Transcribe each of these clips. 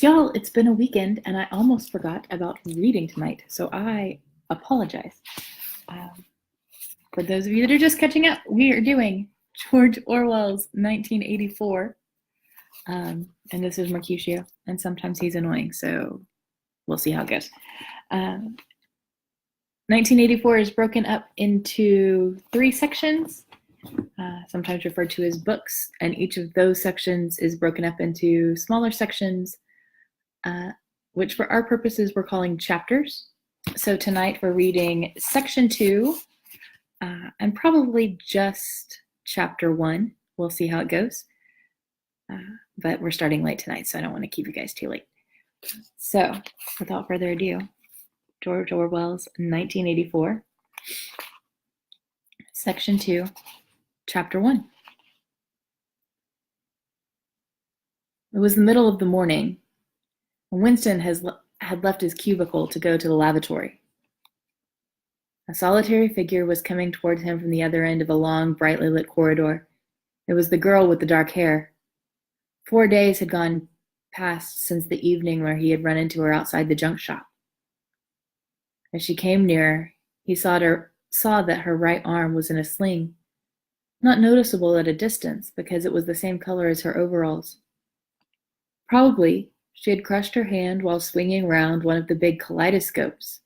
Y'all, it's been a weekend and I almost forgot about reading tonight, so I apologize. Um, for those of you that are just catching up, we are doing George Orwell's 1984. And this is Mercutio, and sometimes he's annoying, so we'll see how it goes. 1984 is broken up into 3 sections, sometimes referred to as books, and each of those sections is broken up into smaller sections, which for our purposes we're calling chapters. So tonight we're reading section 2, and probably just chapter 1. We'll see how it goes. But we're starting late tonight, so I don't want to keep you guys too late. So, without further ado, George Orwell's 1984, section 2, chapter 1. It was the middle of the morning, and Winston had left his cubicle to go to the lavatory. A solitary figure was coming toward him from the other end of a long, brightly lit corridor. It was the girl with the dark hair. 4 days had gone past since the evening where he had run into her outside the junk shop. As she came nearer, he saw that her right arm was in a sling, not noticeable at a distance because it was the same color as her overalls. Probably she had crushed her hand while swinging round one of the big kaleidoscopes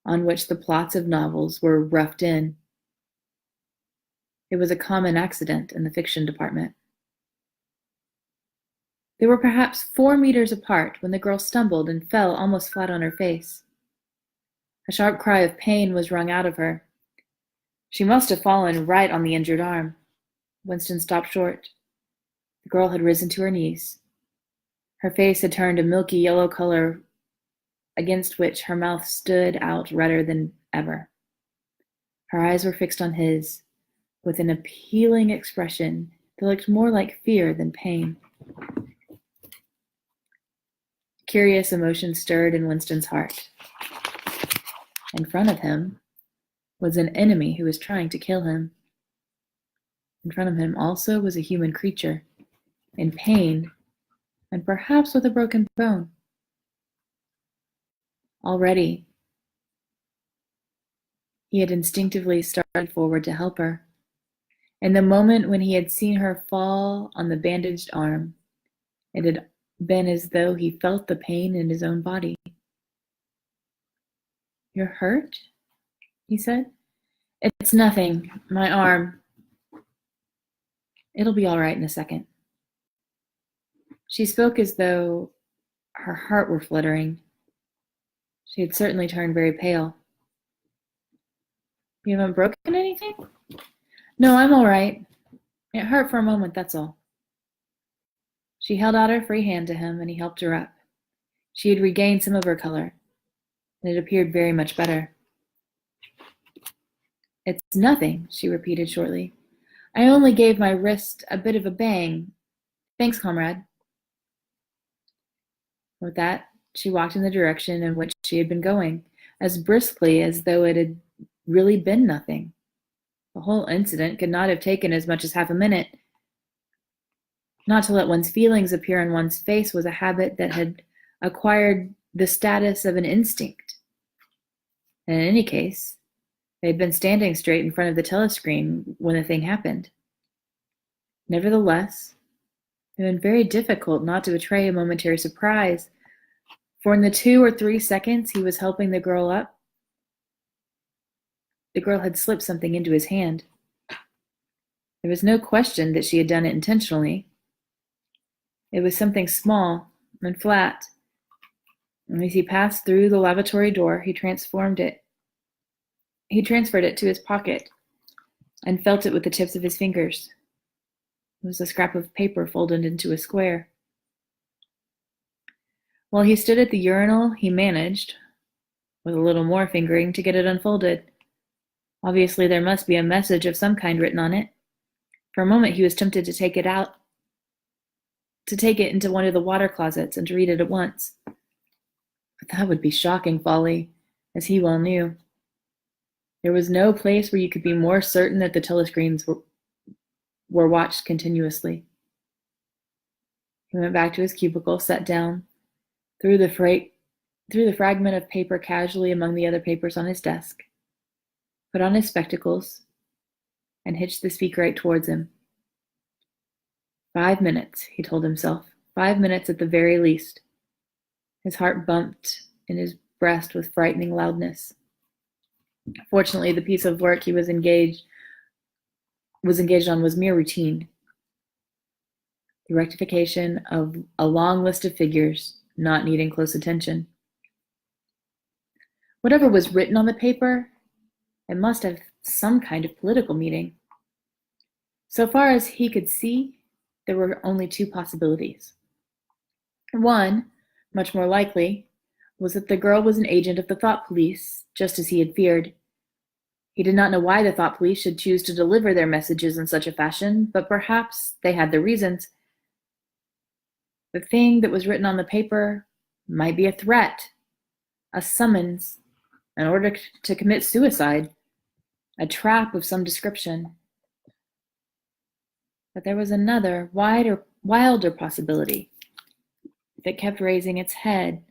on which the plots of novels were roughed in. It was a common accident in the fiction department. They were perhaps 4 meters apart when the girl stumbled and fell almost flat on her face. A sharp cry of pain was wrung out of her. She must have fallen right on the injured arm. Winston stopped short. The girl had risen to her knees. Her face had turned a milky yellow color against which her mouth stood out redder than ever. Her eyes were fixed on his, with an appealing expression that looked more like fear than pain. Curious emotion stirred in Winston's heart. In front of him was an enemy who was trying to kill him. In front of him also was a human creature, in pain, and perhaps with a broken bone. Already, he had instinctively started forward to help her. In the moment when he had seen her fall on the bandaged arm, it had been as though he felt the pain in his own body. "You're hurt?" he said. "It's nothing. My arm. It'll be all right in a second." She spoke as though her heart were fluttering. She had certainly turned very pale. "You haven't broken anything?" "No, I'm all right. It hurt for a moment, that's all." She held out her free hand to him, and he helped her up. She had regained some of her color, and it appeared very much better. "It's nothing," she repeated shortly. "I only gave my wrist a bit of a bang. Thanks, comrade." With that, she walked in the direction in which she had been going, as briskly as though it had really been nothing. The whole incident could not have taken as much as half a minute. Not to let one's feelings appear on one's face was a habit that had acquired the status of an instinct. And in any case, they had been standing straight in front of the telescreen when the thing happened. Nevertheless, it had been very difficult not to betray a momentary surprise, for in the 2 or 3 seconds he was helping the girl up, the girl had slipped something into his hand. There was no question that she had done it intentionally. It was something small and flat, and as he passed through the lavatory door, he transferred it to his pocket and felt it with the tips of his fingers. It was a scrap of paper folded into a square. While he stood at the urinal, he managed, with a little more fingering, to get it unfolded. Obviously, there must be a message of some kind written on it. For a moment, he was tempted to take it into one of the water closets and to read it at once. But that would be shocking folly, as he well knew. There was no place where you could be more certain that the telescreens were watched continuously. He went back to his cubicle, sat down, threw the fragment of paper casually among the other papers on his desk, put on his spectacles, and hitched the speaker right towards him. 5 minutes, he told himself. 5 minutes at the very least. His heart bumped in his breast with frightening loudness. Fortunately, the piece of work he was engaged on was mere routine. The rectification of a long list of figures not needing close attention. Whatever was written on the paper, it must have some kind of political meaning. So far as he could see, there were only two possibilities. One, much more likely, was that the girl was an agent of the thought police, just as he had feared. He did not know why the thought police should choose to deliver their messages in such a fashion, but perhaps they had their reasons. The thing that was written on the paper might be a threat, a summons, in order to commit suicide, a trap of some description. But there was another, wilder possibility that kept raising its head,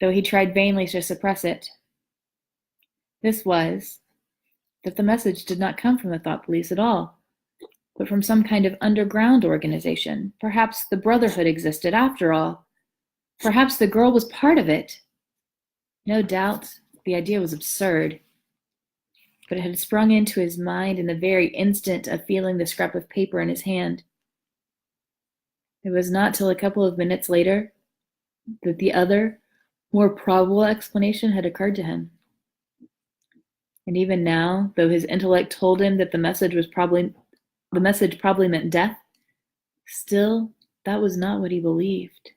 though he tried vainly to suppress it. This was that the message did not come from the thought police at all, but from some kind of underground organization. Perhaps the Brotherhood existed after all. Perhaps the girl was part of it. No doubt the idea was absurd, but it had sprung into his mind in the very instant of feeling the scrap of paper in his hand. It was not till a couple of minutes later that the other, more probable explanation had occurred to him. And even now, though his intellect told him that the message probably meant death, still that was not what he believed.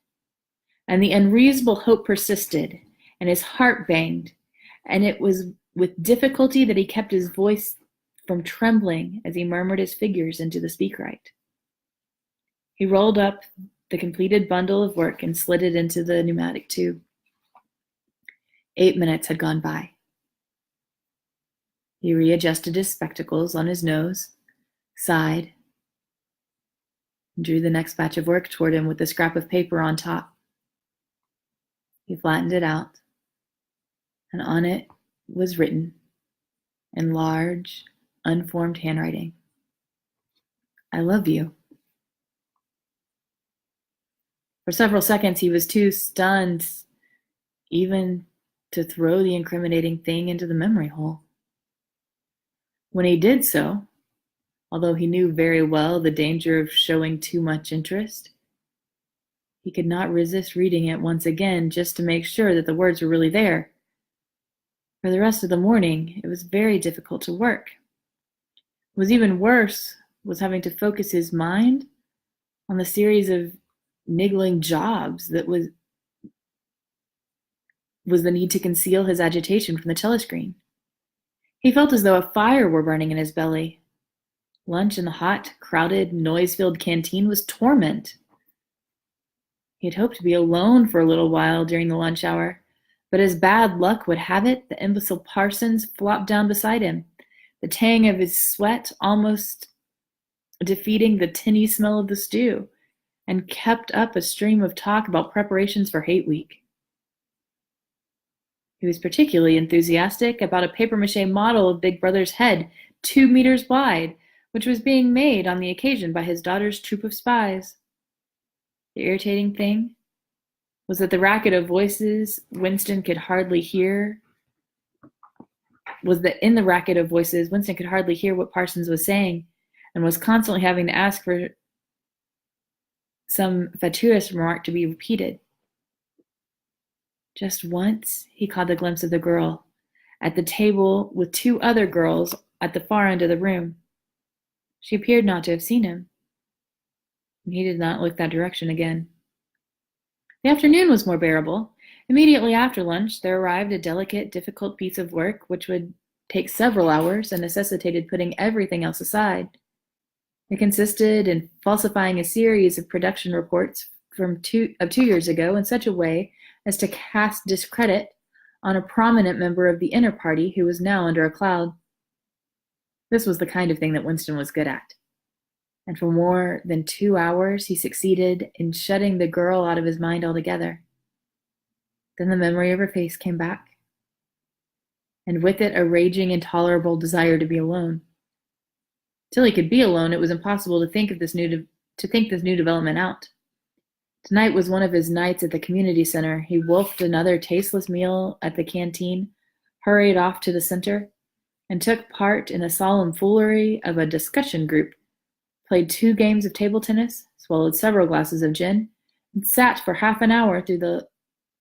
And the unreasonable hope persisted, and his heart banged, and it was with difficulty that he kept his voice from trembling as he murmured his figures into the speakwrite. He rolled up the completed bundle of work and slid it into the pneumatic tube. 8 minutes had gone by. He readjusted his spectacles on his nose, sighed, and drew the next batch of work toward him with the scrap of paper on top. He flattened it out, and on it was written, in large, unformed handwriting, "I love you." For several seconds he was too stunned even to throw the incriminating thing into the memory hole. When he did so, although he knew very well the danger of showing too much interest, he could not resist reading it once again just to make sure that the words were really there. For the rest of the morning, it was very difficult to work. What was even worse was having to focus his mind on the series of niggling jobs that was the need to conceal his agitation from the telescreen. He felt as though a fire were burning in his belly. Lunch in the hot, crowded, noise-filled canteen was torment. He had hoped to be alone for a little while during the lunch hour, but as bad luck would have it, the imbecile Parsons flopped down beside him, the tang of his sweat almost defeating the tinny smell of the stew, and kept up a stream of talk about preparations for Hate Week. He was particularly enthusiastic about a papier-mâché model of Big Brother's head, 2 meters wide, which was being made on the occasion by his daughter's troop of spies. The irritating thing was that the racket of voices Winston could hardly hear what Parsons was saying, and was constantly having to ask for some fatuous remark to be repeated. Just once he caught a glimpse of the girl at the table with 2 other girls at the far end of the room. She appeared not to have seen him, and he did not look that direction again. The afternoon was more bearable. Immediately after lunch, there arrived a delicate, difficult piece of work which would take several hours and necessitated putting everything else aside. It consisted in falsifying a series of production reports from 2 years ago in such a way as to cast discredit on a prominent member of the inner party who was now under a cloud. This was the kind of thing that Winston was good at. And for more than 2 hours, he succeeded in shutting the girl out of his mind altogether. Then the memory of her face came back, and with it a raging, intolerable desire to be alone. Till he could be alone, it was impossible to think this new development out. Tonight was one of his nights at the community center. He wolfed another tasteless meal at the canteen, hurried off to the center, and took part in the solemn foolery of a discussion group, played 2 games of table tennis, swallowed several glasses of gin, and sat for half an hour through the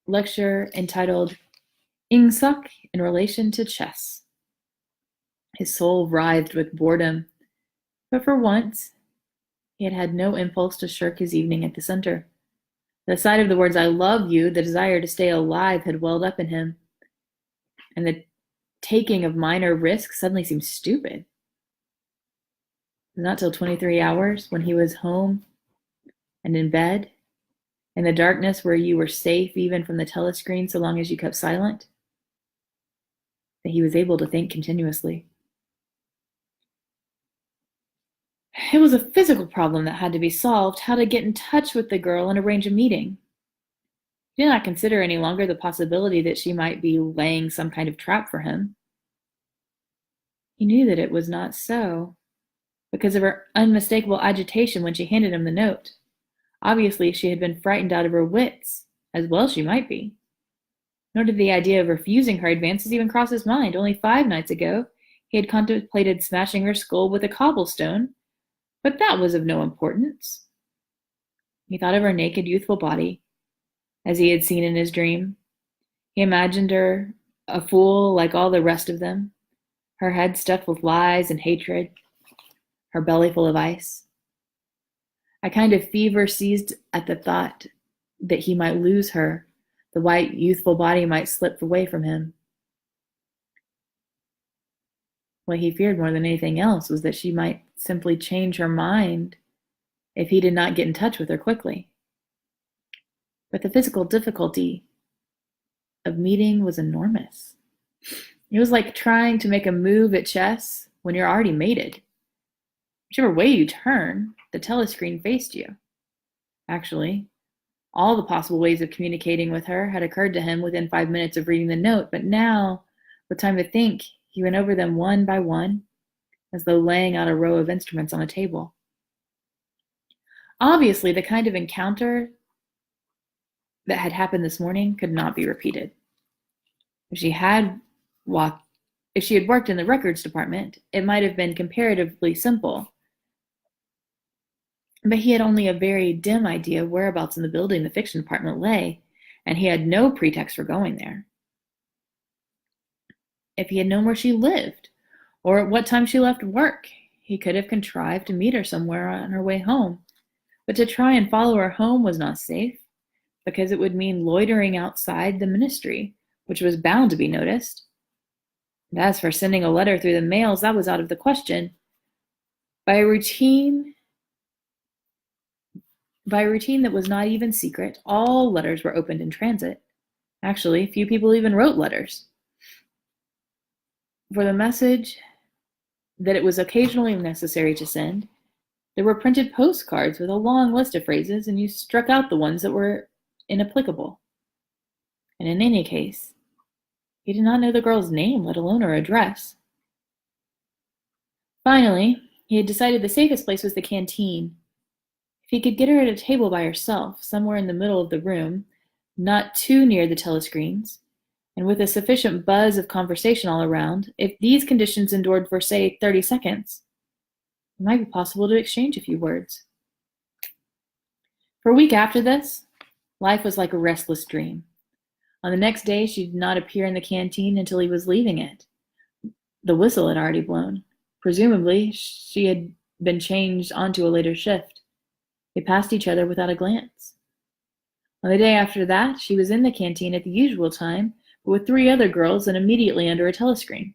lecture entitled Ingsoc in Relation to Chess. His soul writhed with boredom, but for once he had had no impulse to shirk his evening at the center. The sight of the words, "I love you," the desire to stay alive had welled up in him, and the taking of minor risks suddenly seemed stupid. Not till 23 hours, when he was home and in bed, in the darkness where you were safe even from the telescreen so long as you kept silent, that he was able to think continuously. It was a physical problem that had to be solved, how to get in touch with the girl and arrange a meeting. He did not consider any longer the possibility that she might be laying some kind of trap for him. He knew that it was not so, because of her unmistakable agitation when she handed him the note. Obviously, she had been frightened out of her wits, as well she might be. Nor did the idea of refusing her advances even cross his mind. Only 5 nights ago, he had contemplated smashing her skull with a cobblestone, but that was of no importance. He thought of her naked, youthful body, as he had seen in his dream. He imagined her a fool like all the rest of them, her head stuffed with lies and hatred, her belly full of ice. A kind of fever seized at the thought that he might lose her, the white, youthful body might slip away from him. What he feared more than anything else was that she might simply change her mind if he did not get in touch with her quickly. But the physical difficulty of meeting was enormous. It was like trying to make a move at chess when you're already mated. Whichever way you turn, the telescreen faced you. Actually, all the possible ways of communicating with her had occurred to him within 5 minutes of reading the note, but now, with time to think, he went over them one by one, as though laying out a row of instruments on a table. Obviously, the kind of encounter that had happened this morning could not be repeated. If she had worked in the records department, it might have been comparatively simple. But he had only a very dim idea of whereabouts in the building the fiction department lay, and he had no pretext for going there. If he had known where she lived, or at what time she left work, he could have contrived to meet her somewhere on her way home. But to try and follow her home was not safe, because it would mean loitering outside the ministry, which was bound to be noticed. And as for sending a letter through the mails, that was out of the question. By a routine that was not even secret, all letters were opened in transit. Actually, few people even wrote letters. For the message that it was occasionally necessary to send, there were printed postcards with a long list of phrases, and you struck out the ones that were inapplicable. And in any case, he did not know the girl's name, let alone her address. Finally, he had decided the safest place was the canteen. If he could get her at a table by herself, somewhere in the middle of the room, not too near the telescreens, and with a sufficient buzz of conversation all around, if these conditions endured for, say, 30 seconds, it might be possible to exchange a few words. For a week after this, life was like a restless dream. On the next day, she did not appear in the canteen until he was leaving it. The whistle had already blown. Presumably, she had been changed onto a later shift. They passed each other without a glance. On the day after that, she was in the canteen at the usual time, but with 3 other girls and immediately under a telescreen.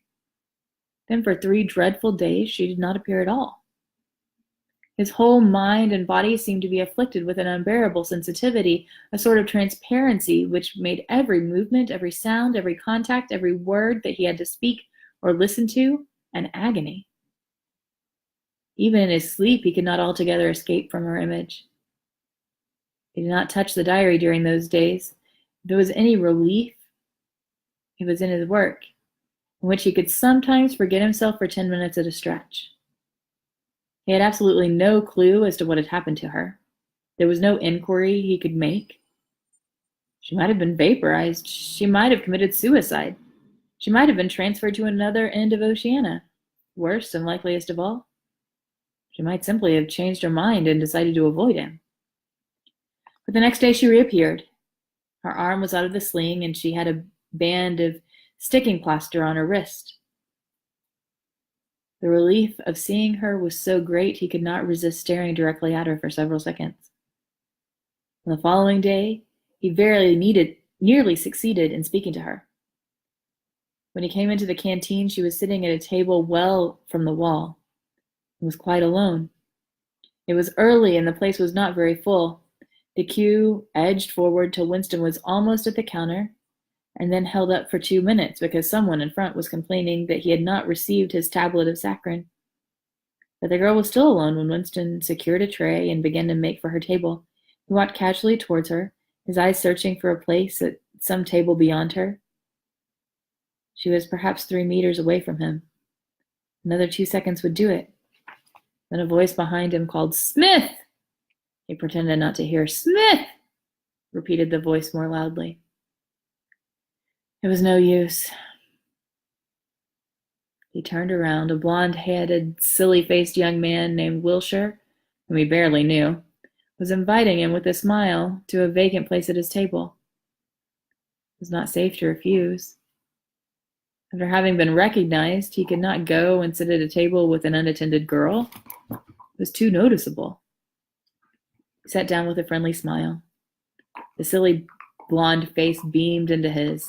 Then for 3 dreadful days, she did not appear at all. His whole mind and body seemed to be afflicted with an unbearable sensitivity, a sort of transparency which made every movement, every sound, every contact, every word that he had to speak or listen to an agony. Even in his sleep, he could not altogether escape from her image. He did not touch the diary during those days. If there was any relief, it was in his work, in which he could sometimes forget himself for 10 minutes at a stretch. He had absolutely no clue as to what had happened to her. There was no inquiry he could make. She might have been vaporized. She might have committed suicide. She might have been transferred to another end of Oceania. Worst and likeliest of all, she might simply have changed her mind and decided to avoid him. But the next day she reappeared. Her arm was out of the sling, and she had a band of sticking plaster on her wrist. The relief of seeing her was so great he could not resist staring directly at her for several seconds. On the following day, he nearly succeeded in speaking to her. When he came into the canteen, she was sitting at a table well from the wall and was quite alone. It was early and the place was not very full. The queue edged forward till Winston was almost at the counter and then held up for 2 minutes because someone in front was complaining that he had not received his tablet of saccharin. But the girl was still alone when Winston secured a tray and began to make for her table. He walked casually towards her, his eyes searching for a place at some table beyond her. She was perhaps 3 meters away from him. Another 2 seconds would do it. Then a voice behind him called, "Smith!" He pretended not to hear. "Smith!" repeated the voice more loudly. It was no use. He turned around. A blonde-headed, silly-faced young man named Wilshire, whom he barely knew, was inviting him with a smile to a vacant place at his table. It was not safe to refuse. After having been recognized, he could not go and sit at a table with an unattended girl. It was too noticeable. He sat down with a friendly smile. The silly blonde face beamed into his.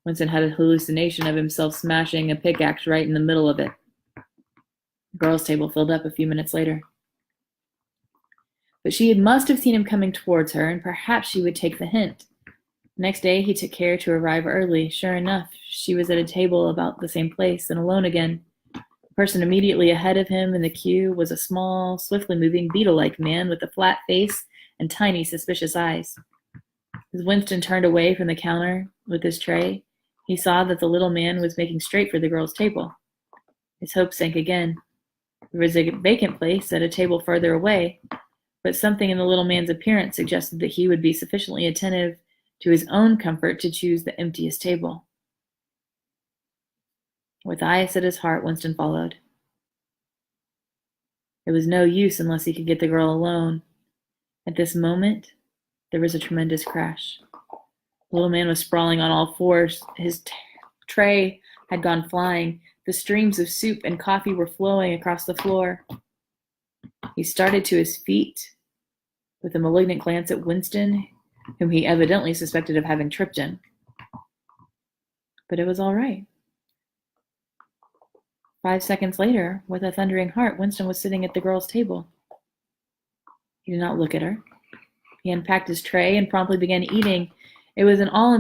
Winston had a hallucination of himself smashing a pickaxe right in the middle of it. The girl's table filled up a few minutes later. But she must have seen him coming towards her, and perhaps she would take the hint. The next day he took care to arrive early. Sure enough, she was at a table about the same place and alone again. The person immediately ahead of him in the queue was a small, swiftly moving, beetle-like man with a flat face and tiny, suspicious eyes. As Winston turned away from the counter with his tray, he saw that the little man was making straight for the girl's table. His hope sank again. There was a vacant place at a table further away, but something in the little man's appearance suggested that he would be sufficiently attentive to his own comfort to choose the emptiest table. With eyes at his heart, Winston followed. It was no use unless he could get the girl alone. At this moment, there was a tremendous crash. The little man was sprawling on all fours. His tray had gone flying. The streams of soup and coffee were flowing across the floor. He started to his feet with a malignant glance at Winston, whom he evidently suspected of having tripped him. But it was all right. 5 seconds later, with a thundering heart, Winston was sitting at the girl's table. He did not look at her. He unpacked his tray and promptly began eating. It was all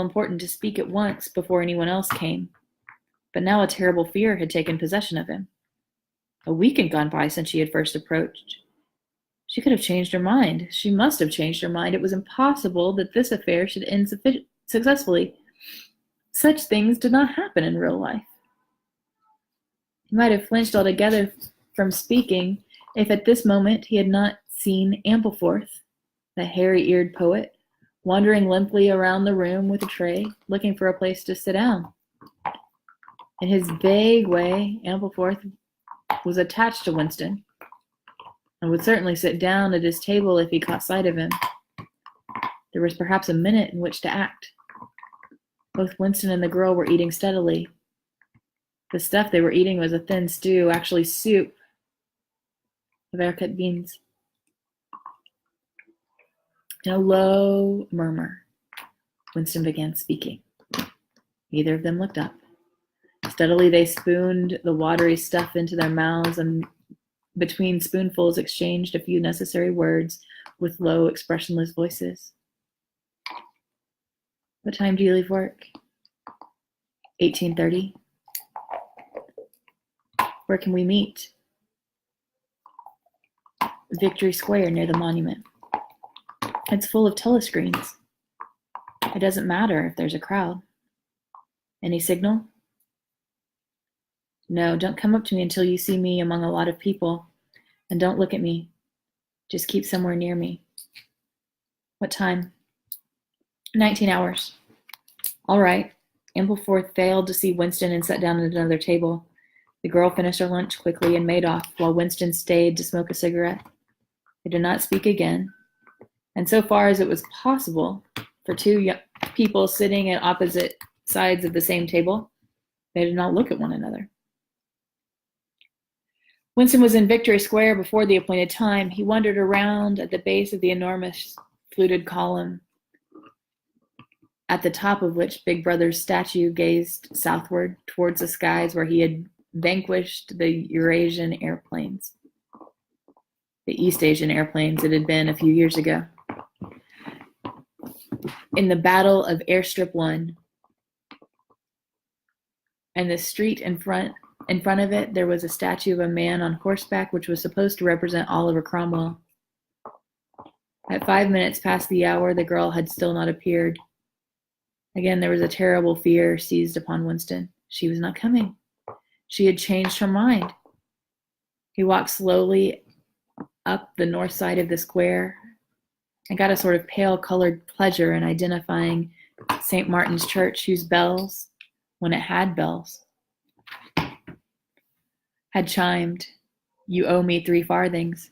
important to speak at once before anyone else came. But now a terrible fear had taken possession of him. A week had gone by since she had first approached. She could have changed her mind. She must have changed her mind. It was impossible that this affair should end successfully. Such things did not happen in real life. He might have flinched altogether from speaking if at this moment he had not seen Ampleforth, the hairy-eared poet, wandering limply around the room with a tray, looking for a place to sit down. In his vague way, Ampleforth was attached to Winston, and would certainly sit down at his table if he caught sight of him. There was perhaps a minute in which to act. Both Winston and the girl were eating steadily. The stuff they were eating was a thin stew, actually soup, of air-cut beans. In a low murmur, Winston began speaking. Neither of them looked up. Steadily they spooned the watery stuff into their mouths and between spoonfuls exchanged a few necessary words with low, expressionless voices. What time do you leave work? 18:30. Where can we meet? Victory Square near the monument. It's full of telescreens. It doesn't matter if there's a crowd. Any signal? No, don't come up to me until you see me among a lot of people. And don't look at me. Just keep somewhere near me. What time? 19 hours. All right. Ampleforth failed to see Winston and sat down at another table. The girl finished her lunch quickly and made off, while Winston stayed to smoke a cigarette. They did not speak again, and so far as it was possible for two people sitting at opposite sides of the same table, they did not look at one another. Winston was in Victory Square before the appointed time. He wandered around at the base of the enormous fluted column, at the top of which Big Brother's statue gazed southward towards the skies where he had vanquished the Eurasian airplanes. The East Asian airplanes it had been a few years ago. In the Battle of Airstrip 1. And the street in front of it, there was a statue of a man on horseback, which was supposed to represent Oliver Cromwell. At 5 minutes past the hour, the girl had still not appeared. Again, there was a terrible fear seized upon Winston. She was not coming. She had changed her mind. He walked slowly up the north side of the square and got a sort of pale-colored pleasure in identifying St. Martin's Church, whose bells, when it had bells, had chimed, "You owe me 3 farthings."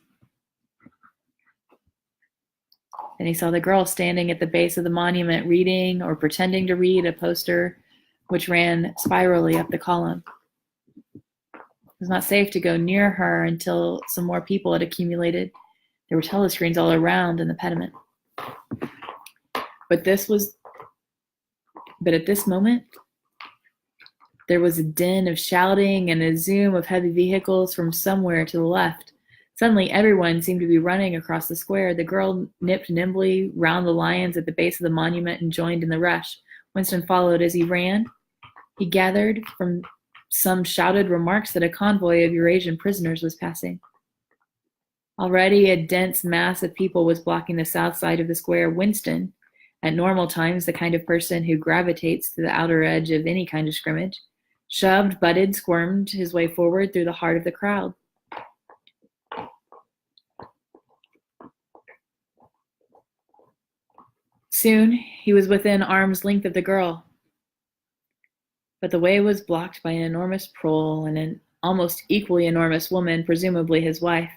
Then he saw the girl standing at the base of the monument reading or pretending to read a poster which ran spirally up the column. It was not safe to go near her until some more people had accumulated. There were telescreens all around in the pediment. But at this moment, there was a din of shouting and a zoom of heavy vehicles from somewhere to the left. Suddenly, everyone seemed to be running across the square. The girl nipped nimbly round the lions at the base of the monument and joined in the rush. Winston followed. As he ran, he gathered from some shouted remarks that a convoy of Eurasian prisoners was passing. Already a dense mass of people was blocking the south side of the square. Winston, at normal times the kind of person who gravitates to the outer edge of any kind of scrimmage, shoved, butted, squirmed his way forward through the heart of the crowd. Soon he was within arm's length of the girl, but the way was blocked by an enormous prole and an almost equally enormous woman, presumably his wife,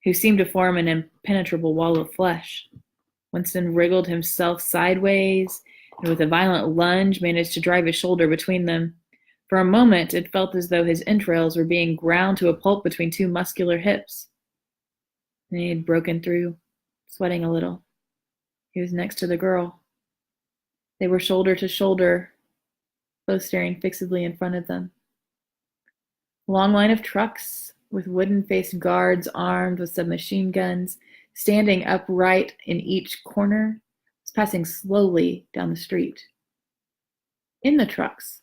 who seemed to form an impenetrable wall of flesh. Winston wriggled himself sideways and with a violent lunge managed to drive his shoulder between them. For a moment it felt as though his entrails were being ground to a pulp between 2 muscular hips. Then he had broken through, sweating a little. He was next to the girl. They were shoulder to shoulder, both staring fixedly in front of them. A long line of trucks with wooden-faced guards armed with submachine guns, standing upright in each corner, was passing slowly down the street. In the trucks,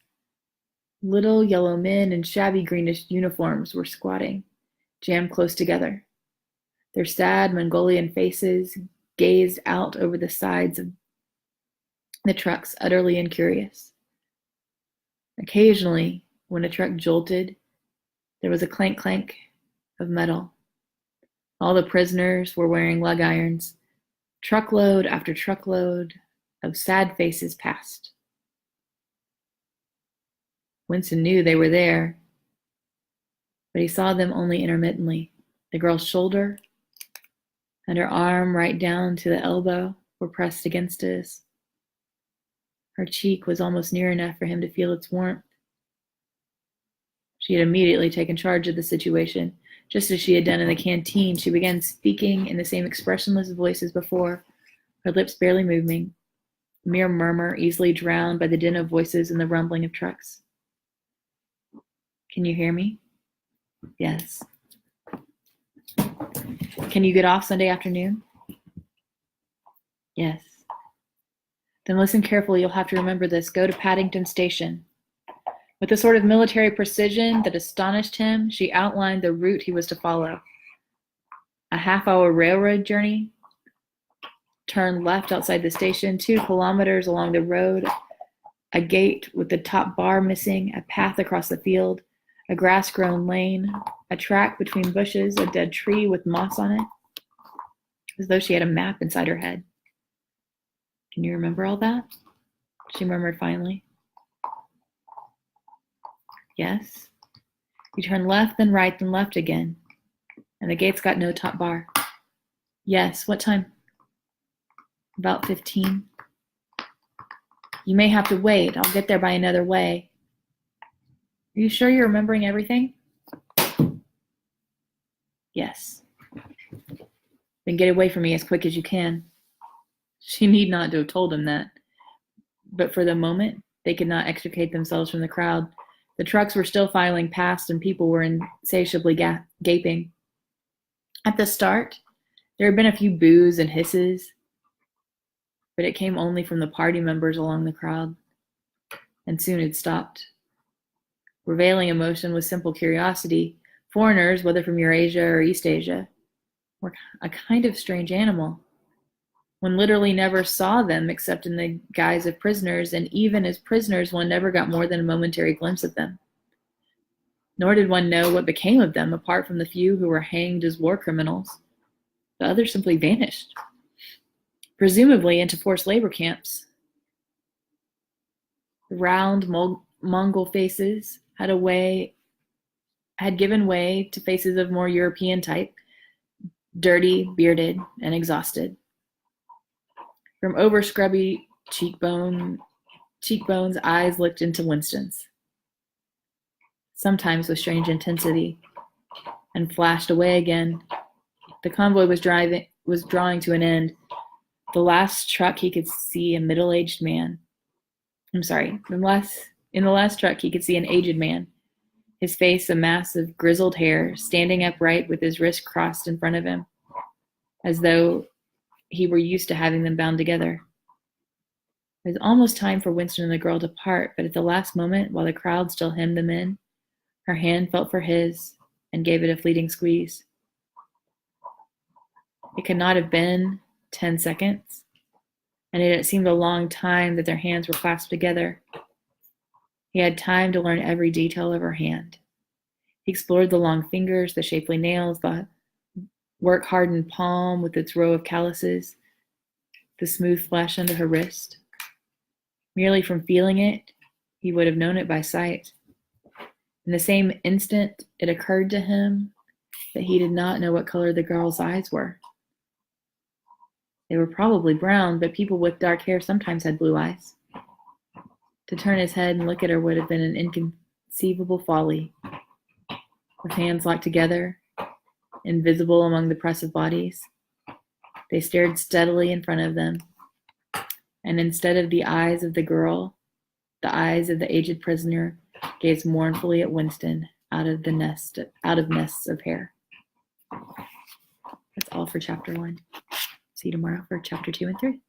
little yellow men in shabby greenish uniforms were squatting, jammed close together. Their sad Mongolian faces gazed out over the sides of the trucks, utterly incurious. Occasionally, when a truck jolted, there was a clank-clank of metal. All the prisoners were wearing lug irons. Truckload after truckload of sad faces passed. Winston knew they were there, but he saw them only intermittently. The girl's shoulder and her arm right down to the elbow were pressed against his. Her cheek was almost near enough for him to feel its warmth. She had immediately taken charge of the situation. Just as she had done in the canteen, she began speaking in the same expressionless voice as before, her lips barely moving, a mere murmur easily drowned by the din of voices and the rumbling of trucks. "Can you hear me?" "Yes." "Can you get off Sunday afternoon?" "Yes." "Then listen carefully. You'll have to remember this. Go to Paddington Station." With a sort of military precision that astonished him, she outlined the route he was to follow. A half-hour railroad journey, turned left outside the station, 2 kilometers along the road, a gate with the top bar missing, a path across the field, a grass-grown lane, a track between bushes, a dead tree with moss on it, as though she had a map inside her head. Can you remember all that? She murmured finally. Yes. You turn left, then right, then left again. And the gate's got no top bar. Yes. What time? About 15. You may have to wait. I'll get there by another way. Are you sure you're remembering everything? Yes. Then get away from me as quick as you can. She need not to have told him that. But for the moment, they could not extricate themselves from the crowd. The trucks were still filing past, and people were insatiably gaping. At the start, there had been a few boos and hisses, but it came only from the party members along the crowd, and soon had stopped. Prevailing emotion was simple curiosity. Foreigners, whether from Eurasia or East Asia, were a kind of strange animal. One literally never saw them except in the guise of prisoners, and even as prisoners one never got more than a momentary glimpse of them. Nor did one know what became of them, apart from the few who were hanged as war criminals. The others simply vanished, presumably into forced labor camps. The round Mongol faces had given way to faces of more European type, dirty, bearded, and exhausted. From over scrubby cheekbones, eyes looked into Winston's, sometimes with strange intensity, and flashed away again. The convoy was drawing to an end. The last truck he could see a middle-aged man. In the last truck he could see an aged man, his face a mass of grizzled hair, standing upright with his wrists crossed in front of him, as though he were used to having them bound together. It was almost time for Winston and the girl to part, but at the last moment, while the crowd still hemmed them in, her hand felt for his and gave it a fleeting squeeze. It could not have been 10 seconds, and it seemed a long time that their hands were clasped together. He had time to learn every detail of her hand. He explored the long fingers, the shapely nails, the work-hardened palm with its row of calluses, the smooth flesh under her wrist. Merely from feeling it, he would have known it by sight. In the same instant, it occurred to him that he did not know what color the girl's eyes were. They were probably brown, but people with dark hair sometimes had blue eyes. To turn his head and look at her would have been an inconceivable folly. With hands locked together, invisible among the press of bodies, they stared steadily in front of them, and instead of the eyes of the girl, the eyes of the aged prisoner gazed mournfully at Winston out of nests of hair. That's all for chapter 1. See you tomorrow for chapter 2 and 3.